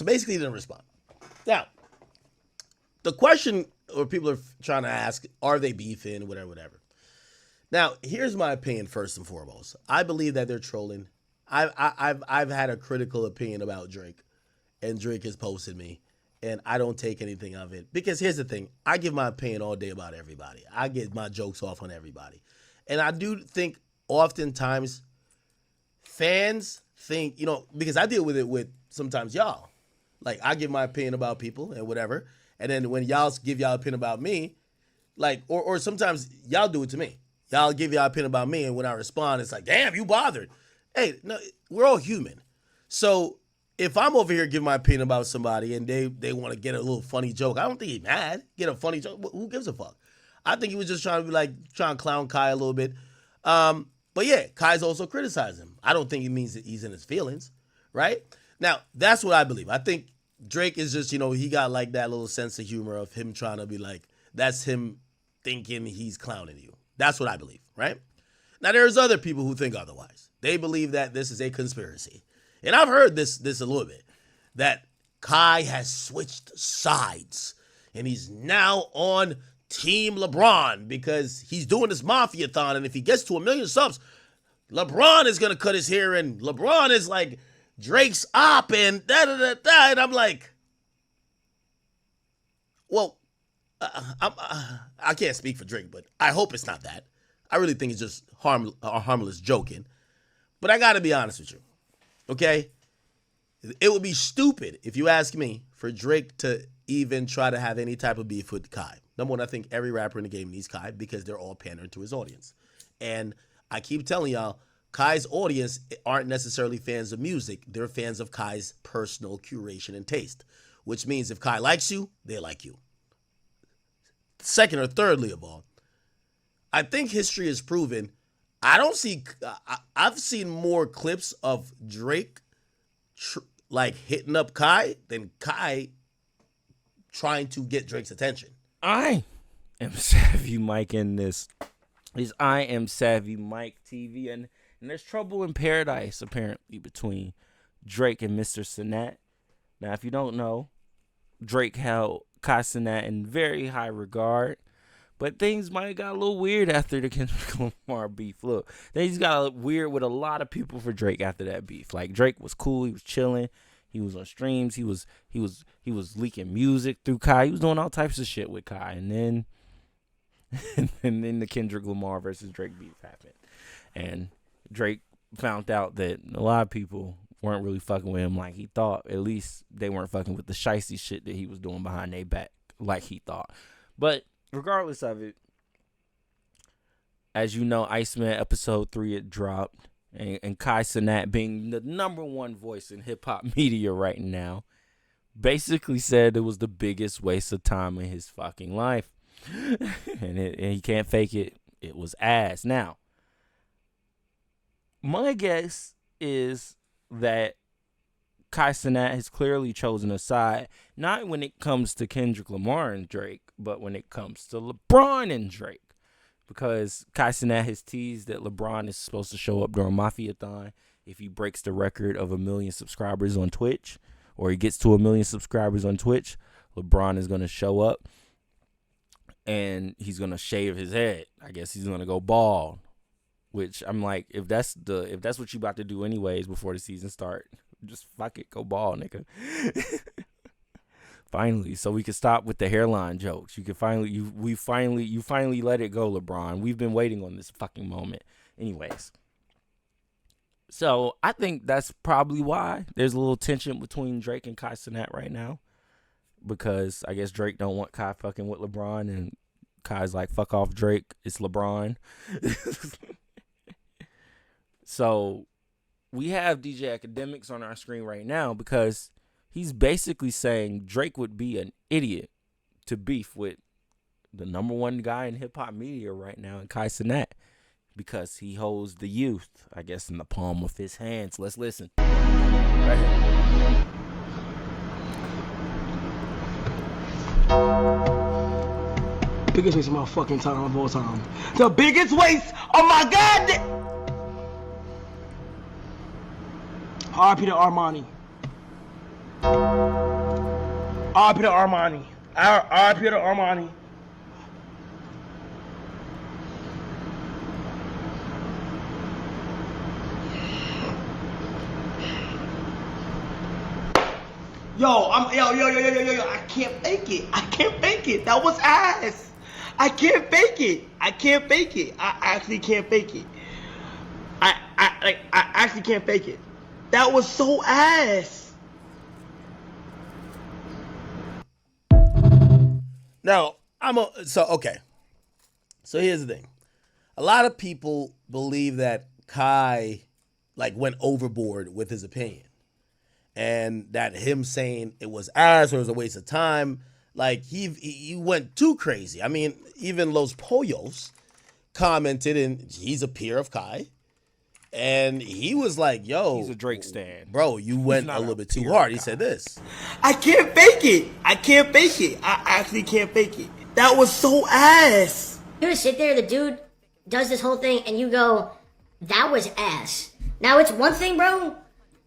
So basically, he didn't respond. Now, the question or people are trying to ask, are they beefing, whatever. Now, here's my opinion first and foremost. I believe that they're trolling. I've had a critical opinion about Drake, and Drake has posted me, and I don't take anything of it. Because here's the thing. I give my opinion all day about everybody. I get my jokes off on everybody. And I do think oftentimes fans think, because I deal with it with sometimes y'all. Like, I give my opinion about people and whatever. And then when y'all give y'all opinion about me, like, or sometimes y'all do it to me. Y'all give y'all opinion about me, and when I respond, it's like, damn, you bothered. Hey, no, we're all human. So if I'm over here giving my opinion about somebody and they want to get a little funny joke, I don't think he's mad. Get a funny joke. Who gives a fuck? I think he was just trying to clown Kai a little bit. But yeah, Kai's also criticizing him. I don't think it means that he's in his feelings, right? Now, that's what I believe. I think Drake is just, he got like that little sense of humor of him trying to be like, that's him thinking he's clowning you. That's what I believe, right? Now, there's other people who think otherwise. They believe that this is a conspiracy. And I've heard this a little bit, that Kai has switched sides and he's now on Team LeBron because he's doing this mafia-thon, and if he gets to 1 million subs, LeBron is going to cut his hair, and LeBron is like Drake's op, and da-da-da-da, and I'm like, well, I can't speak for Drake, but I hope it's not that. I really think it's just harmless joking. But I got to be honest with you, okay? It would be stupid, if you ask me, for Drake to even try to have any type of beef with Kai. Number one, I think every rapper in the game needs Kai because they're all pandering to his audience. And I keep telling y'all, Kai's audience aren't necessarily fans of music. They're fans of Kai's personal curation and taste, which means if Kai likes you, they like you. Second or thirdly of all, I think history has proven, I've seen more clips of Drake hitting up Kai than Kai trying to get Drake's attention. I am Savvy Mike in this. Is I Am Savvy Mike TV, and there's trouble in paradise apparently between Drake and Mr. Cenat. Now, if you don't know, Drake held Kai Cenat in very high regard, but things might have got a little weird after the Kendrick Lamar beef. Look, things got weird with a lot of people for Drake after that beef. Like, Drake was cool, he was chilling, he was on streams, he was leaking music through Kai, he was doing all types of shit with Kai, and then the Kendrick Lamar versus Drake beef happened, and Drake found out that a lot of people weren't really fucking with him like he thought. At least they weren't fucking with the shicey shit that he was doing behind their back like he thought. But regardless of it, as you know, Iceman episode 3 it dropped, and Kai Cenat, being the number one voice in hip hop media right now, basically said it was the biggest waste of time in his fucking life. and he can't fake it. It was ass. Now, my guess is that Kai Cenat has clearly chosen a side, not when it comes to Kendrick Lamar and Drake, but when it comes to LeBron and Drake. Because Kai Cenat has teased that LeBron is supposed to show up during Mafia-thon if he breaks the record of 1 million subscribers on Twitch, or he gets to 1 million subscribers on Twitch. LeBron is going to show up, and he's going to shave his head. I guess he's going to go bald, which I'm like, if that's what you about to do anyways before the season start, just fuck it, go bald, nigga. Finally, so we can stop with the hairline jokes. You finally let it go, LeBron. We've been waiting on this fucking moment. Anyways, so I think that's probably why there's a little tension between Drake and Kai Cenat right now, because I guess Drake don't want Kai fucking with LeBron, and Kai's like, fuck off, Drake, it's LeBron. So we have DJ Akademiks on our screen right now because he's basically saying Drake would be an idiot to beef with the number one guy in hip-hop media right now, in Kai Cenat, because he holds the youth, I guess, in the palm of his hands. Let's listen. Right here. Biggest waste of my fucking time of all time. The biggest waste of my goddamn... RP to Armani. R.I.P. to Armani. R.I.P. to Armani. Yo, I can't fake it. I can't fake it. That was ass. I can't fake it. I can't fake it. I actually can't fake it. I actually can't fake it. That was so ass. Now, okay. So here's the thing. A lot of people believe that Kai went overboard with his opinion. And that him saying it was ass or it was a waste of time, he went too crazy. I mean, even Los Pollos commented, and he's a peer of Kai, and he was like, yo, he's a Drake stan. Bro, you went a little bit too hard. He said this. I can't fake it. I can't fake it. I actually can't fake it. That was so ass. You just sit there, the dude does this whole thing, and you go, that was ass. Now, it's one thing, bro.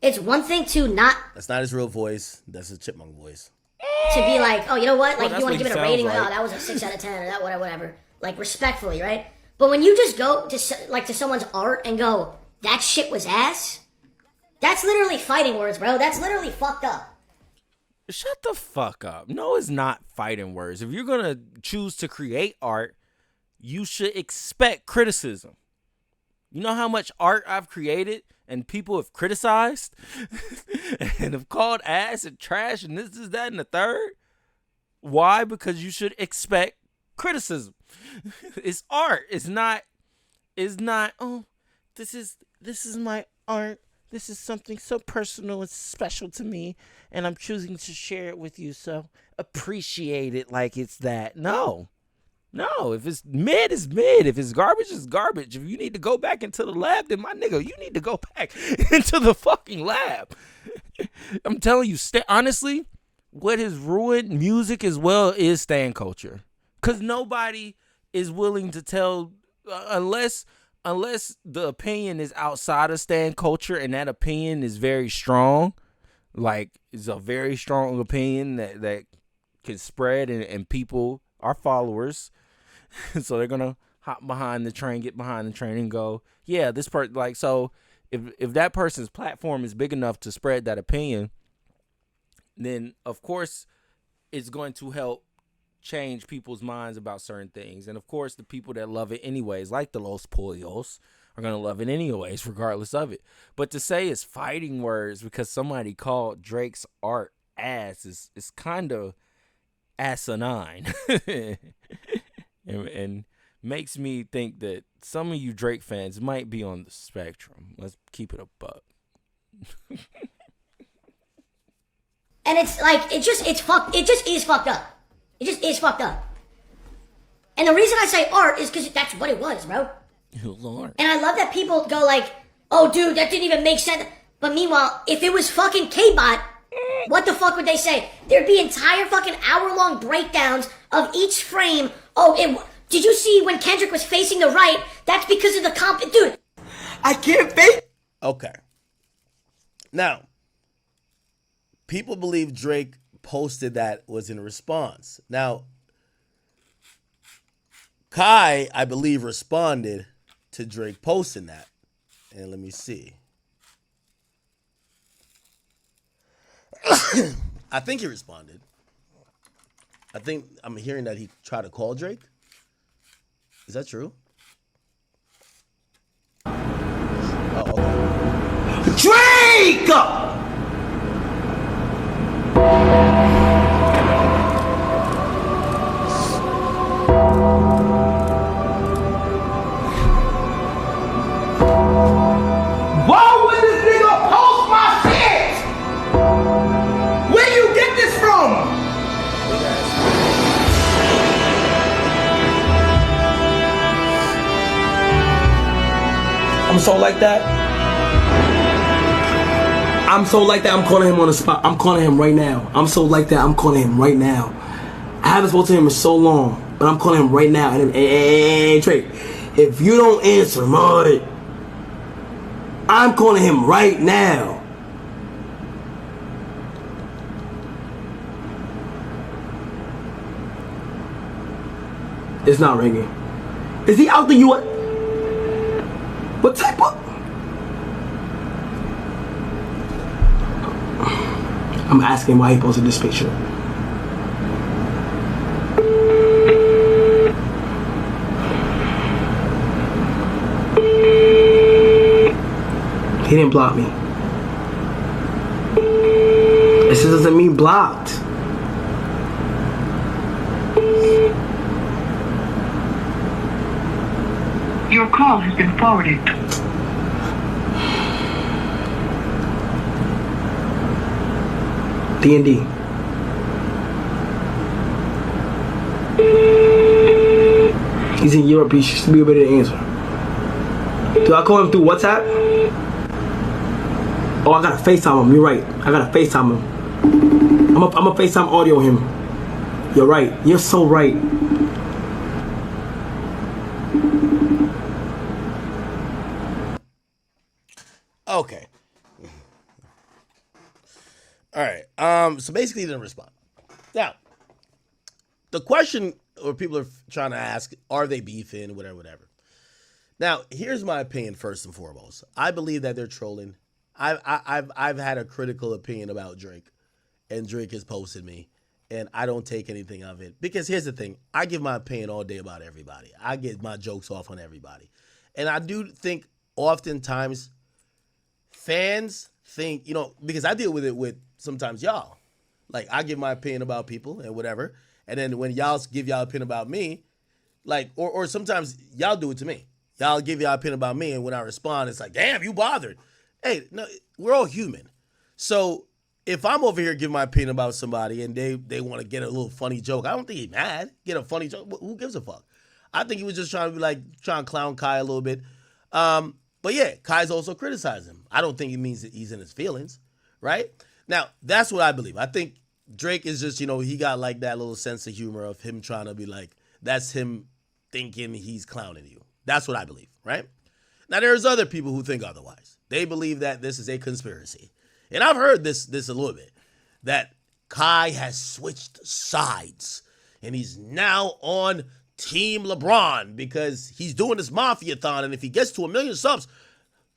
It's one thing to not... That's not his real voice. That's his chipmunk voice. To be like, oh, you know what? Like, Well, you want to give it a rating? Like, oh, that was a 6 out of 10 or that, whatever. Like, respectfully, right? But when you just go to someone's art and go, that shit was ass, that's literally fighting words, bro. That's literally fucked up. Shut the fuck up. No, it's not fighting words. If you're going to choose to create art, you should expect criticism. You know how much art I've created and people have criticized and have called ass and trash and this, that, and the third? Why? Because you should expect criticism. It's art. It's not, oh, this is my art. This is something so personal and special to me, and I'm choosing to share it with you, so appreciate it like it's that. No, if it's mid, it's mid. If it's garbage, it's garbage. If you need to go back into the lab, then my nigga, you need to go back into the fucking lab. I'm telling you, honestly, what has ruined music as well is stan culture. Because nobody is willing to tell, unless the opinion is outside of stan culture and that opinion is very strong, like it's a very strong opinion that can spread and people are followers. So they're going to hop behind the train, get behind the train and go, yeah, this person, so if that person's platform is big enough to spread that opinion, then of course it's going to help change people's minds about certain things. And of course the people that love it anyways, like the Los Pollos, are going to love it anyways, regardless of it. But to say it's fighting words because somebody called Drake's art ass is kind of asinine. and makes me think that some of you Drake fans might be on the spectrum. Let's keep it a buck. And it's like, it just is fucked up. It just is fucked up. And the reason I say art is because that's what it was, bro. Lord. And I love that people go like, oh, dude, that didn't even make sense. But meanwhile, if it was fucking K-Bot, what the fuck would they say? There'd be entire fucking hour-long breakdowns of each frame. Oh, did you see when Kendrick was facing the right? That's because of the comp. Dude. I can't fake. Okay. Now, people believe Drake posted that was in response. Now, Kai, I believe, responded to Drake posting that. And let me see. I think he responded. I think I'm hearing that he tried to call Drake. Is that true? Oh, okay. Drake! Why would this nigga post my shit? Where you get this from? I'm so like that. I'm so like that. I'm calling him on the spot. I'm calling him right now. I'm so like that. I'm calling him right now. I haven't spoken to him in so long, but I'm calling him right now. And hey, Drake, if you don't answer, mud, I'm calling him right now. It's not ringing. Is he out the U.S.? What type of... I'm asking why he posted this picture. He didn't block me. This doesn't mean blocked. Your call has been forwarded. D&D. He's in Europe. He should be able to answer. Do I call him through WhatsApp? Oh, I gotta FaceTime him. You're right. I gotta FaceTime him. I'm a FaceTime audio him. You're right. You're so right. Okay. All right. So basically, he didn't respond. Now, the question or people are trying to ask, are they beefing, whatever. Now, here's my opinion first and foremost. I believe that they're trolling. I've had a critical opinion about Drake, and Drake has posted me, and I don't take anything of it. Because here's the thing. I give my opinion all day about everybody. I get my jokes off on everybody. And I do think oftentimes fans think, because I deal with it with sometimes y'all. Like, I give my opinion about people and whatever. And then when y'all give y'all opinion about me, like, or sometimes y'all do it to me. Y'all give y'all opinion about me, and when I respond, it's like, damn, you bothered. Hey, no, we're all human. So if I'm over here giving my opinion about somebody and they want to get a little funny joke, I don't think he's mad. Get a funny joke. Who gives a fuck? I think he was just trying to clown Kai a little bit. But yeah, Kai's also criticizing him. I don't think it means that he's in his feelings, right? Now, that's what I believe. I think Drake is just, he got like that little sense of humor of him trying to be like, that's him thinking he's clowning you. That's what I believe, right? Now, there's other people who think otherwise. They believe that this is a conspiracy. And I've heard this a little bit, that Kai has switched sides and he's now on Team LeBron because he's doing this mafia-thon, and if he gets to 1 million subs,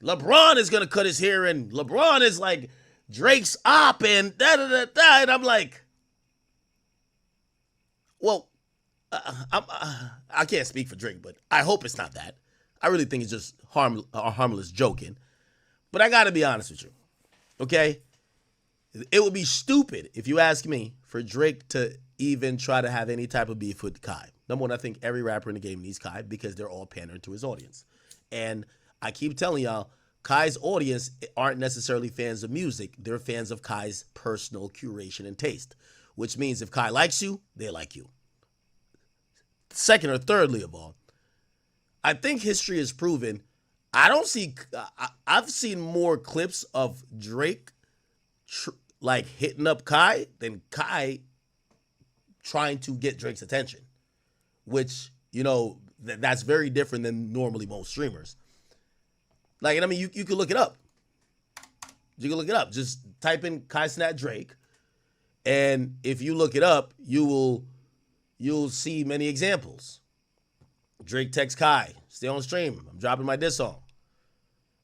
LeBron is going to cut his hair, and LeBron is like Drake's op, and da-da-da-da, and I'm like, well, I can't speak for Drake, but I hope it's not that. I really think it's just harmless joking. But I got to be honest with you, okay? It would be stupid, if you ask me, for Drake to even try to have any type of beef with Kai. Number one, I think every rapper in the game needs Kai because they're all pandering to his audience. And I keep telling y'all, Kai's audience aren't necessarily fans of music. They're fans of Kai's personal curation and taste, which means if Kai likes you, they like you. Second or thirdly of all, I think history has proven, I've seen more clips of Drake hitting up Kai than Kai trying to get Drake's attention, which, that's very different than normally most streamers. Like, and I mean, you can look it up. You can look it up. Just type in Kai Cenat Drake, and if you look it up, you'll see many examples. Drake texts Kai, stay on stream. I'm dropping my diss song.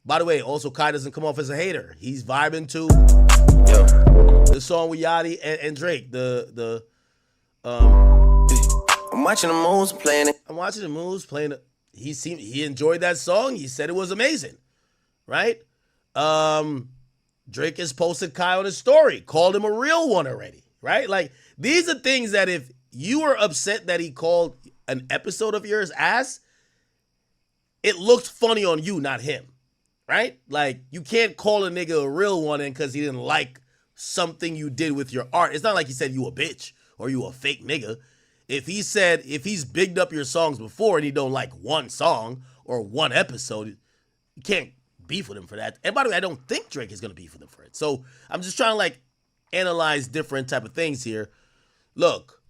By the way, also Kai doesn't come off as a hater. He's vibing to the song with Yachty and Drake. I'm watching the moves playing it. I'm watching the moves playing it. He enjoyed that song. He said it was amazing, right? Drake has posted Kai on his story, called him a real one already, right? Like, these are things that if you were upset that he called an episode of yours ass, it looked funny on you, not him, right? Like, you can't call a nigga a real one because he didn't like something you did with your art. It's not like he said you a bitch or you a fake nigga. If he's bigged up your songs before and he don't like one song or one episode, you can't beef with him for that. And by the way, I don't think Drake is going to beef with him for it. So I'm just trying to analyze different type of things here. Look,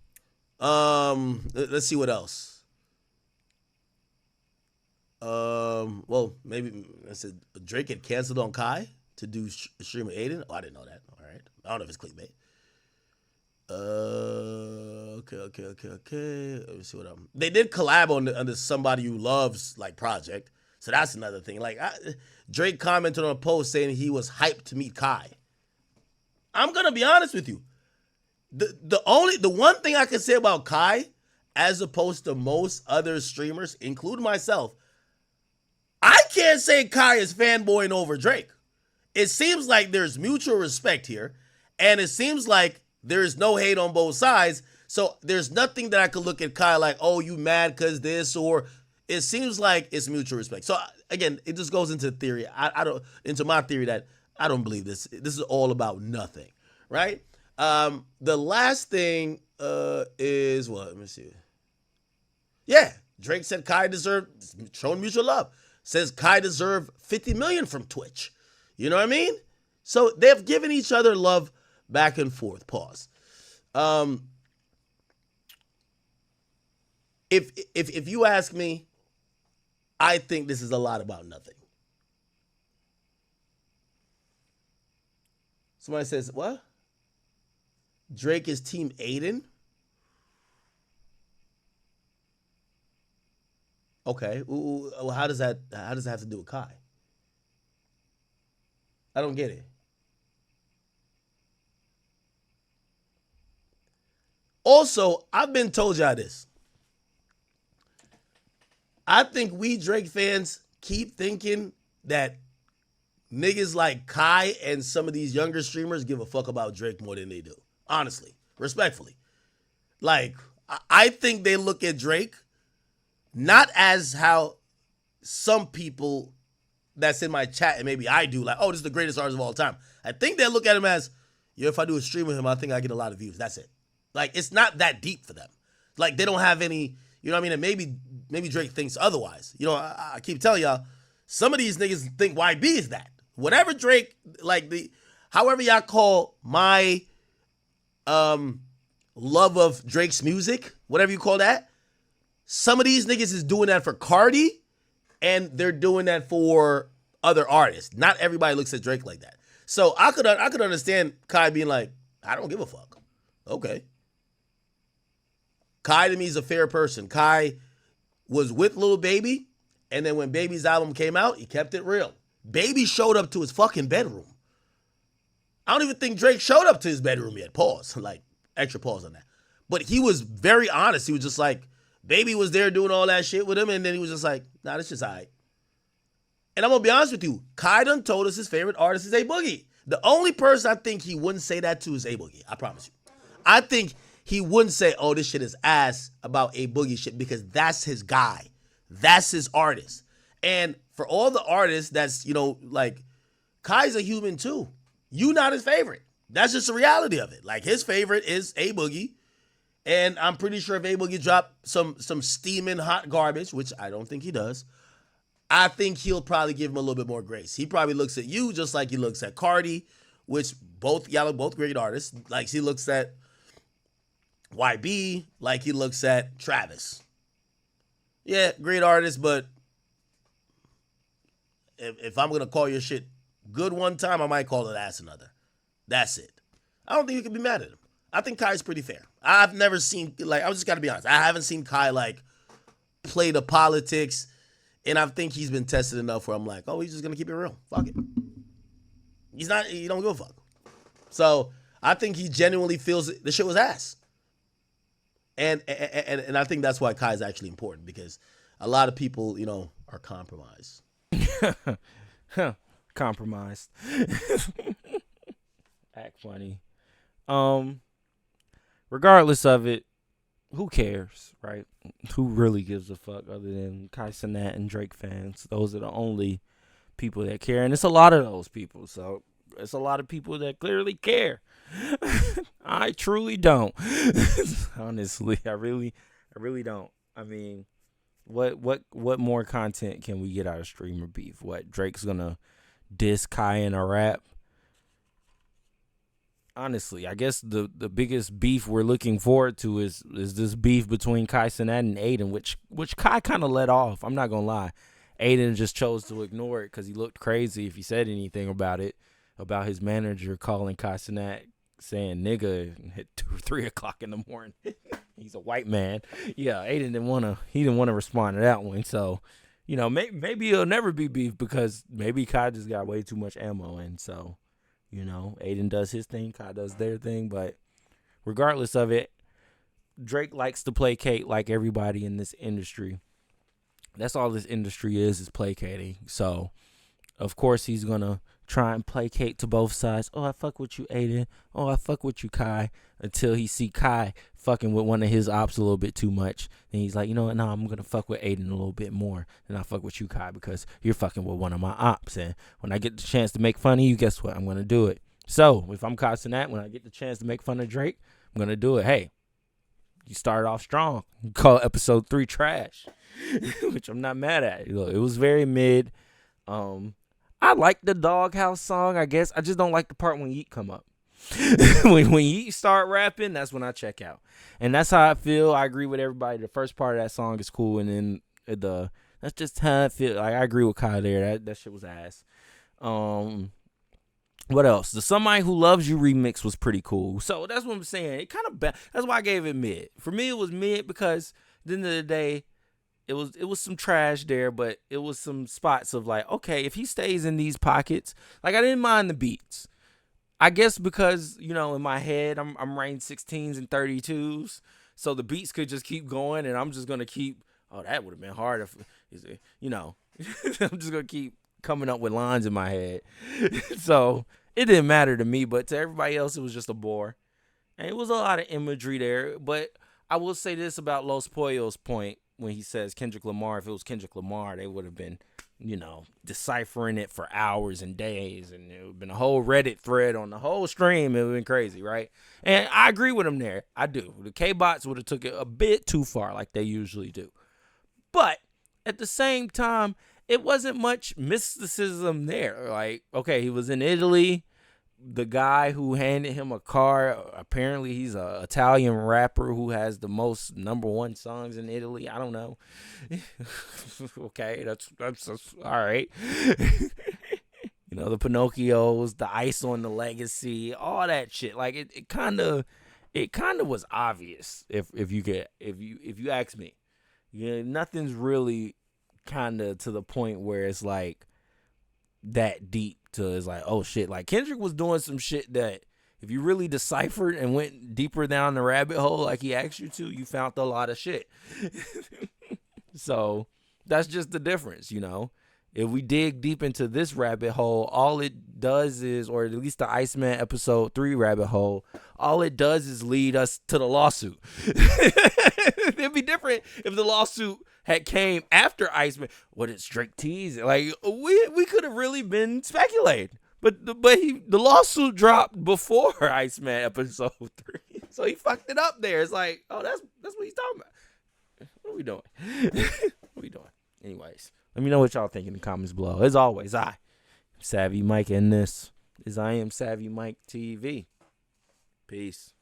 let's see what else. Well, maybe I said Drake had canceled on Kai to do stream with Aiden. Oh, I didn't know that. All right. I don't know if it's clickbait. Okay. Let me see what they did collab on the Somebody You Love's like project. So that's another thing. Like Drake commented on a post saying he was hyped to meet Kai. I'm gonna be honest with you. The one thing I can say about Kai, as opposed to most other streamers, including myself, I can't say Kai is fanboying over Drake. It seems like there's mutual respect here, and it seems like there's no hate on both sides. So there's nothing that I could look at Kai like, oh, you mad because this, or it seems like it's mutual respect. So again, it just goes into theory. Into my theory that I don't believe this. This is all about nothing, right? The last thing is what? Let me see. Yeah, Drake said Kai deserved, showing mutual love. Says Kai deserved $50 million from Twitch. You know what I mean? So they've given each other love back and forth. Pause. If you ask me, I think this is a lot about nothing. Somebody says, what? Drake is Team Aiden? Okay. Well, how does that have to do with Kai? I don't get it. Also, I've been told y'all this. I think we Drake fans keep thinking that niggas like Kai and some of these younger streamers give a fuck about Drake more than they do. Honestly, respectfully. Like, I think they look at Drake not as how some people that's in my chat, and maybe I do, like, oh, this is the greatest artist of all time. I think they look at him as, yo, if I do a stream with him, I think I get a lot of views. That's it. Like, it's not that deep for them. Like, they don't have any, you know what I mean? And maybe Drake thinks otherwise. You know, I keep telling y'all, some of these niggas think YB is that. Whatever Drake, like, however y'all call my love of Drake's music, whatever you call that, some of these niggas is doing that for Cardi, and they're doing that for other artists. Not everybody looks at Drake like that. So I could understand Kai being like, I don't give a fuck. Okay. Kai to me is a fair person. Kai was with Lil Baby, and then when Baby's album came out, he kept it real. Baby showed up to his fucking bedroom. I don't even think Drake showed up to his bedroom yet. Pause. Like, extra pause on that. But he was very honest. He was just like, Baby was there doing all that shit with him, and then he was just like, nah, this just all right. And I'm going to be honest with you. Kai done told us his favorite artist is A Boogie. The only person I think he wouldn't say that to is A Boogie. I promise you. I think he wouldn't say, oh, this shit is ass about A Boogie shit, because that's his guy. That's his artist. And for all the artists that's, you know, like, Kai's a human too. You not his favorite. That's just the reality of it. Like, his favorite is A Boogie. And I'm pretty sure if A Boogie dropped some steaming hot garbage, which I don't think he does, I think he'll probably give him a little bit more grace. He probably looks at you just like he looks at Cardi, which y'all are both great artists. Like, he looks at YB, like he looks at Travis. Yeah, great artist, but if I'm going to call your shit good one time, I might call it ass another. That's it. I don't think you can be mad at him. I think Kai's pretty fair. I've never seen, like, I just got to be honest. I haven't seen Kai, like, play the politics, and I think he's been tested enough where I'm like, oh, he's just going to keep it real. Fuck it. He don't give a fuck. So I think he genuinely feels the shit was ass. And I think that's why Kai is actually important, because a lot of people, you know, are compromised. Compromised. Act funny. Regardless of it, who cares, right? Who really gives a fuck other than Kai Cenat and Drake fans? Those are the only people that care, and it's a lot of those people. So it's a lot of people that clearly care. I truly don't. Honestly, I really don't. I mean, what more content can we get out of streamer beef? What, Drake's gonna diss Kai in a rap? Honestly, I guess the biggest beef we're looking forward to is this beef between Kai Cenat and Aiden, which Kai kind of let off. I'm not gonna lie. Aiden just chose to ignore it because he looked crazy if he said anything about it, about his manager calling Kai Cenat saying nigga at 2 or 3 o'clock in the morning. He's a white man. Yeah, Aiden didn't want to respond to that one. So, you know, maybe it'll never be beef because maybe Kai just got way too much ammo. And so, you know, Aiden does his thing, Kai does their thing. But regardless of it, Drake likes to placate like everybody in this industry. That's all this industry is placating. So, of course, he's going to try and placate to both sides. Oh, I fuck with you, Aiden. Oh, I fuck with you, Kai. Until he see Kai fucking with one of his ops a little bit too much. Then he's like, you know what? No, I'm going to fuck with Aiden a little bit more than I fuck with you, Kai, because you're fucking with one of my ops. And when I get the chance to make fun of you, guess what? I'm going to do it. So, if I'm Kai Cenat, when I get the chance to make fun of Drake, I'm going to do it. Hey, you started off strong. You call episode 3 trash, which I'm not mad at. Look, it was very mid. I like the Doghouse song, I guess. I just don't like the part when Yeet come up. when Yeet start rapping, that's when I check out. And that's how I feel. I agree with everybody. The first part of that song is cool, and then that's just how I feel. Like, I agree with Kyle there. That shit was ass. What else? The Somebody Who Loves You remix was pretty cool. So that's what I'm saying. It kind of that's why I gave it mid. For me, it was mid because at the end of the day, it was some trash there, but it was some spots of like, okay, if he stays in these pockets, like I didn't mind the beats. I guess because, you know, in my head, I'm writing 16s and 32s, so the beats could just keep going, and I'm just gonna keep. Oh, that would have been hard if, you know, I'm just gonna keep coming up with lines in my head. So it didn't matter to me, but to everybody else, it was just a bore, and it was a lot of imagery there. But I will say this about Los Pollos' point when he says Kendrick Lamar. If it was Kendrick Lamar, they would have been, you know, deciphering it for hours and days, and it would have been a whole Reddit thread on the whole stream. It would have been crazy, right? And I agree with him there. I do. The K-Bots would have took it a bit too far, like they usually do. But at the same time, it wasn't much mysticism there. Like, okay, he was in Italy. The guy who handed him a car, apparently he's a Italian rapper who has the most #1 songs in Italy. I don't know. Okay, that's all right. You know, the Pinocchios, the ice on the legacy, all that shit. Like it kind of was obvious if you ask me. You know, nothing's really kind of to the point where it's like that deep to it's like, oh shit. Like Kendrick was doing some shit that if you really deciphered and went deeper down the rabbit hole like he asked you to, you found a lot of shit. So that's just the difference, you know. If we dig deep into this rabbit hole, all it does is, or at least the Iceman episode 3 rabbit hole, all it does is lead us to the lawsuit. It'd be different if the lawsuit had came after Iceman. What did Drake tease? Like we could have really been speculating, but the lawsuit dropped before Iceman episode 3, so he fucked it up there. It's like, oh, that's what he's talking about. What are we doing? What are we doing? Anyways. Let me know what y'all think in the comments below. As always, I'm Savvy Mike, and this is I Am Savvy Mike TV. Peace.